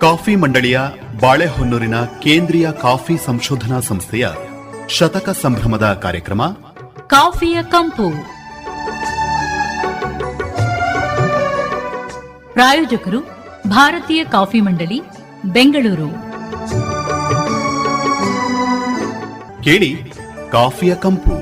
Coffee ಮಂಡಳಿಯ ಬಾಳೆಹೊನ್ನೂರಿನ ಕೇಂದ್ರೀಯ coffee ಸಂಶೋಧನಾ ಸಂಸ್ಥೆಯ ಶತಕ ಸಂಭ್ರಮದ ಕಾರ್ಯಕ್ರಮ ಕಾಫಿಯ ಕಂಪು. ಪ್ರಾಯೋಜಕರು ಭಾರತೀಯ ಕಾಫಿ ಮಂಡಳಿ, ಬೆಂಗಳೂರು. ಕೇಳಿ ಕಾಫಿಯ ಕಂಪು.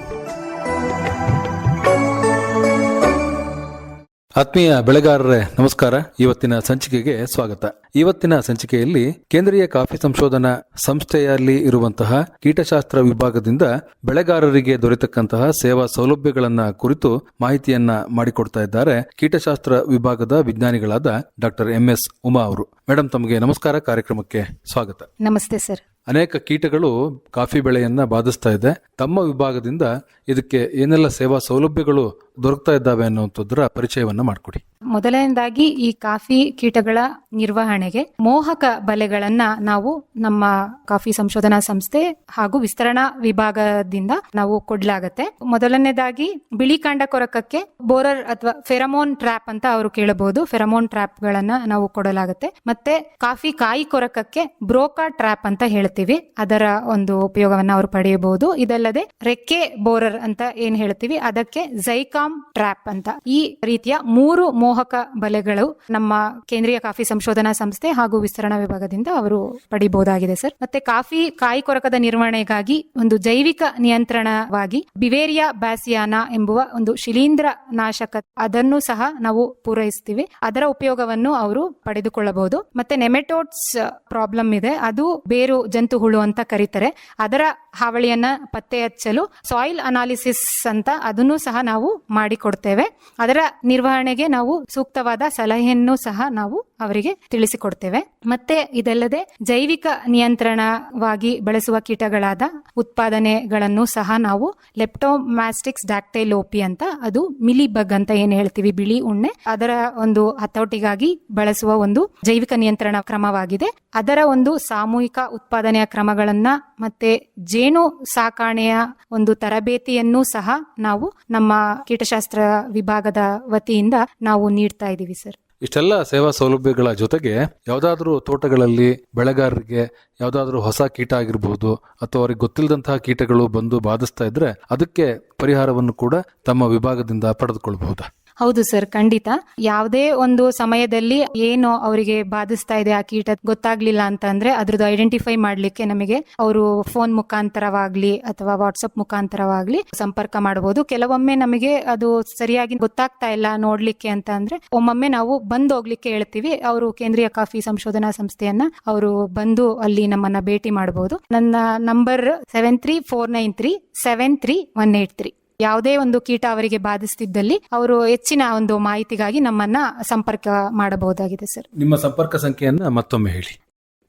ಆತ್ಮೀಯ ಬೆಳೆಗಾರರೇ ನಮಸ್ಕಾರ. ಇವತ್ತಿನ ಸಂಚಿಕೆಗೆ ಸ್ವಾಗತ. ಇವತ್ತಿನ ಸಂಚಿಕೆಯಲ್ಲಿ ಕೇಂದ್ರೀಯ ಕಾಫಿ ಸಂಶೋಧನಾ ಸಂಸ್ಥೆಯಲ್ಲಿ ಇರುವಂತಹ ಕೀಟಶಾಸ್ತ್ರ ವಿಭಾಗದಿಂದ ಬೆಳೆಗಾರರಿಗೆ ದೊರೆತಕ್ಕಂತಹ ಸೇವಾ ಸೌಲಭ್ಯಗಳನ್ನ ಕುರಿತು ಮಾಹಿತಿಯನ್ನ ಮಾಡಿಕೊಡ್ತಾ ಇದ್ದಾರೆ ಕೀಟಶಾಸ್ತ್ರ ವಿಭಾಗದ ವಿಜ್ಞಾನಿಗಳಾದ ಡಾಕ್ಟರ್ MS ಉಮಾ ಅವರು. ಮೇಡಮ್, ತಮಗೆ ನಮಸ್ಕಾರ. ಕಾರ್ಯಕ್ರಮಕ್ಕೆ ಸ್ವಾಗತ. ನಮಸ್ತೆ ಸರ್. ಅನೇಕ ಕೀಟಗಳು ಕಾಫಿ ಬೆಳೆಯನ್ನ ಬಾಧಿಸ್ತಾ ಇದೆ. ತಮ್ಮ ವಿಭಾಗದಿಂದ ಇದಕ್ಕೆ ಏನೆಲ್ಲ ಸೇವಾ ಸೌಲಭ್ಯಗಳು ದೊರಕ್ತಾ ಇದ್ದಾವೆ ಅನ್ನುವಂಥದ್ರ ಪರಿಚಯವನ್ನ ಮಾಡಿಕೊಡಿ. ಮೊದಲನೇದಾಗಿ ಈ ಕಾಫಿ ಕೀಟಗಳ ನಿರ್ವಹಣೆಗೆ ಮೋಹಕ ಬಲೆಗಳನ್ನ ನಾವು ನಮ್ಮ ಕಾಫಿ ಸಂಶೋಧನಾ ಸಂಸ್ಥೆ ಹಾಗೂ ವಿಸ್ತರಣಾ ವಿಭಾಗದಿಂದ ನಾವು ಕೊಡ್ಲಾಗತ್ತೆ. ಮೊದಲನೇದಾಗಿ ಬಿಳಿ ಕಾಂಡ ಕೊರಕಕ್ಕೆ ಬೋರರ್ ಅಥವಾ ಫೆರಮೋನ್ ಟ್ರ್ಯಾಪ್ ಅಂತ ಅವರು ಕೇಳಬಹುದು. ಫೆರಮೋನ್ ಟ್ರ್ಯಾಪ್ ಗಳನ್ನ ನಾವು ಕೊಡಲಾಗುತ್ತೆ. ಮತ್ತೆ ಕಾಫಿ ಕಾಯಿ ಕೊರಕಕ್ಕೆ ಬ್ರೋಕಾ ಟ್ರ್ಯಾಪ್ ಅಂತ ಹೇಳ್ತೀವಿ. ಅದರ ಒಂದು ಉಪಯೋಗವನ್ನ ಅವರು ಪಡೆಯಬಹುದು. ಇದಲ್ಲದೆ ರೆಕ್ಕೆ ಬೋರರ್ ಅಂತ ಏನ್ ಹೇಳ್ತೀವಿ, ಅದಕ್ಕೆ ಝೈಕಾಮ್ ಟ್ರ್ಯಾಪ್ ಅಂತ. ಈ ರೀತಿಯ 3 ಮೋಹಕ ಬಲೆಗಳು ನಮ್ಮ ಕೇಂದ್ರೀಯ ಕಾಫಿ ಸಂಶೋಧನಾ ಸಂಸ್ಥೆ ಹಾಗೂ ವಿಸ್ತರಣಾ ವಿಭಾಗದಿಂದ ಅವರು ಪಡಿಬಹುದಾಗಿದೆ ಸರ್. ಮತ್ತೆ ಕಾಫಿ ಕಾಯಿ ಕೊರಕದ ನಿರ್ವಹಣೆಗಾಗಿ ಒಂದು ಜೈವಿಕ ನಿಯಂತ್ರಣವಾಗಿ ಬಿವೇರಿಯಾ ಬ್ಯಾಸಿಯಾನಾ ಎಂಬುವ ಒಂದು ಶಿಲೀಂಧ್ರ ನಾಶಕ, ಅದನ್ನು ಸಹ ನಾವು ಪೂರೈಸ್ತೀವಿ. ಅದರ ಉಪಯೋಗವನ್ನು ಅವರು ಪಡೆದುಕೊಳ್ಳಬಹುದು. ಮತ್ತೆ ನೆಮೆಟೋಡ್ಸ್ ಪ್ರಾಬ್ಲಮ್ ಇದೆ, ಅದು ಬೇರು ಜಂತು ಹುಳು ಅಂತ ಕರೀತಾರೆ. ಅದರ ಹಾವಳಿಯನ್ನ ಪತ್ತೆ ಹಚ್ಚಲು ಸಾಯಿಲ್ ಅನಾಲಿಸಿಸ್ ಅಂತ ಅದನ್ನು ಸಹ ನಾವು ಮಾಡಿಕೊಡ್ತೇವೆ. ಅದರ ನಿರ್ವಹಣೆಗೆ ನಾವು ಸೂಕ್ತವಾದ ಸಲಹೆಯನ್ನು ಸಹ ನಾವು ಅವರಿಗೆ ತಿಳಿಸಿಕೊಡ್ತೇವೆ. ಮತ್ತೆ ಇದಲ್ಲದೆ ಜೈವಿಕ ನಿಯಂತ್ರಣವಾಗಿ ಬಳಸುವ ಕೀಟಗಳಾದ ಉತ್ಪಾದನೆಗಳನ್ನು ಸಹ ನಾವು ಲೆಪ್ಟೋಮ್ಯಾಸ್ಟಿಕ್ಸ್ ಡಾಕ್ಟೈಲೋಪಿ ಅಂತ, ಅದು ಮಿಲಿ ಬಗ್ ಅಂತ ಏನ್ ಹೇಳ್ತೀವಿ, ಬಿಳಿ ಉಣ್ಣೆ, ಅದರ ಒಂದು ಹತೋಟಿಗಾಗಿ ಬಳಸುವ ಒಂದು ಜೈವಿಕ ನಿಯಂತ್ರಣ ಕ್ರಮವಾಗಿದೆ. ಅದರ ಒಂದು ಸಾಮೂಹಿಕ ಉತ್ಪಾದನೆಯ ಕ್ರಮಗಳನ್ನ ಮತ್ತೆ ಜೇನು ಸಾಕಾಣೆಯ ಒಂದು ತರಬೇತಿಯನ್ನು ಸಹ ನಾವು ನಮ್ಮ ಕೀಟಶಾಸ್ತ್ರ ವಿಭಾಗದ ವತಿಯಿಂದ ನಾವು ನೀಡ್ತಾ ಇದ್ದೀವಿ ಸರ್. ಇಷ್ಟೆಲ್ಲ ಸೇವಾ ಸೌಲಭ್ಯಗಳ ಜೊತೆಗೆ ಯಾವ್ದಾದ್ರೂ ತೋಟಗಳಲ್ಲಿ ಬೆಳೆಗಾರರಿಗೆ ಯಾವ್ದಾದ್ರೂ ಹೊಸ ಕೀಟ ಆಗಿರ್ಬೋದು ಅಥವಾ ಅವ್ರಿಗೆ ಗೊತ್ತಿಲ್ಲದಂತಹ ಕೀಟಗಳು ಬಂದು ಬಾಧಿಸ್ತಾ ಇದ್ರೆ ಅದಕ್ಕೆ ಪರಿಹಾರವನ್ನು ಕೂಡ ತಮ್ಮ ವಿಭಾಗದಿಂದ ಪಡೆದುಕೊಳ್ಳಬಹುದಾ? ಹೌದು ಸರ್, ಖಂಡಿತ. ಯಾವುದೇ ಒಂದು ಸಮಯದಲ್ಲಿ ಏನು ಅವರಿಗೆ ಬಾಧಿಸ್ತಾ ಇದೆ ಆ ಕೀಟ ಗೊತ್ತಾಗ್ಲಿಲ್ಲ ಅಂತಂದ್ರೆ ಅದ್ರದ್ದು ಐಡೆಂಟಿಫೈ ಮಾಡ್ಲಿಕ್ಕೆ ನಮಗೆ ಅವರು ಫೋನ್ ಮುಖಾಂತರವಾಗ್ಲಿ ಅಥವಾ ವಾಟ್ಸಪ್ ಮುಖಾಂತರವಾಗ್ಲಿ ಸಂಪರ್ಕ ಮಾಡಬಹುದು. ಕೆಲವೊಮ್ಮೆ ನಮಗೆ ಅದು ಸರಿಯಾಗಿ ಗೊತ್ತಾಗ್ತಾ ಇಲ್ಲ ನೋಡ್ಲಿಕ್ಕೆ ಅಂತ ಅಂದ್ರೆ ಒಮ್ಮೊಮ್ಮೆ ನಾವು ಬಂದು ಹೋಗ್ಲಿಕ್ಕೆ ಹೇಳ್ತೀವಿ. ಅವರು ಕೇಂದ್ರೀಯ ಕಾಫಿ ಸಂಶೋಧನಾ ಸಂಸ್ಥೆಯನ್ನ ಅವರು ಬಂದು ಅಲ್ಲಿ ನಮ್ಮನ್ನ ಭೇಟಿ ಮಾಡಬಹುದು. ನನ್ನ ನಂಬರ್ 7349373183. ಯಾವುದೇ ಒಂದು ಕೀಟ ಅವರಿಗೆ ಬಾಧಿಸುತ್ತಿದ್ದಲ್ಲಿ ಅವರು ಹೆಚ್ಚಿನ ಒಂದು ಮಾಹಿತಿಗಾಗಿ ನಮ್ಮನ್ನ ಸಂಪರ್ಕ ಮಾಡಬಹುದಾಗಿದೆ ಸರ್. ನಿಮ್ಮ ಸಂಪರ್ಕ ಸಂಖ್ಯೆಯನ್ನ ಮತ್ತೊಮ್ಮೆ ಹೇಳಿ.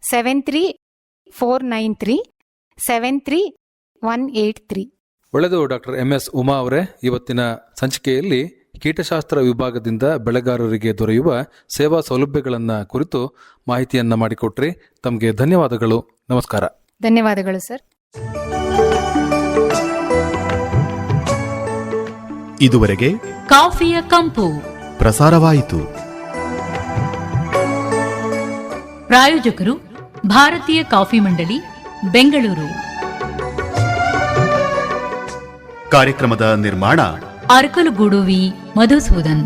7349373183. ಒಳ್ಳೆಯದು ಡಾಕ್ಟರ್ MS ಉಮಾ ಅವರೇ, ಇವತ್ತಿನ ಸಂಚಿಕೆಯಲ್ಲಿ ಕೀಟಶಾಸ್ತ್ರ ವಿಭಾಗದಿಂದ ಬೆಳೆಗಾರರಿಗೆ ದೊರೆಯುವ ಸೇವಾ ಸೌಲಭ್ಯಗಳನ್ನ ಕುರಿತು ಮಾಹಿತಿಯನ್ನ ಮಾಡಿಕೊಟ್ರಿ. ತಮಗೆ ಧನ್ಯವಾದಗಳು. ನಮಸ್ಕಾರ. ಧನ್ಯವಾದಗಳು ಸರ್. ಇದುವರೆಗೆ ಕಾಫಿಯ ಕಂಪು ಪ್ರಸಾರವಾಯಿತು. ಪ್ರಾಯೋಜಕರು ಭಾರತೀಯ ಕಾಫಿ ಮಂಡಳಿ, ಬೆಂಗಳೂರು. ಕಾರ್ಯಕ್ರಮದ ನಿರ್ಮಾಣ ಅರಕಲಗೂಡು ವಿ. ಮಧುಸೂದನ್.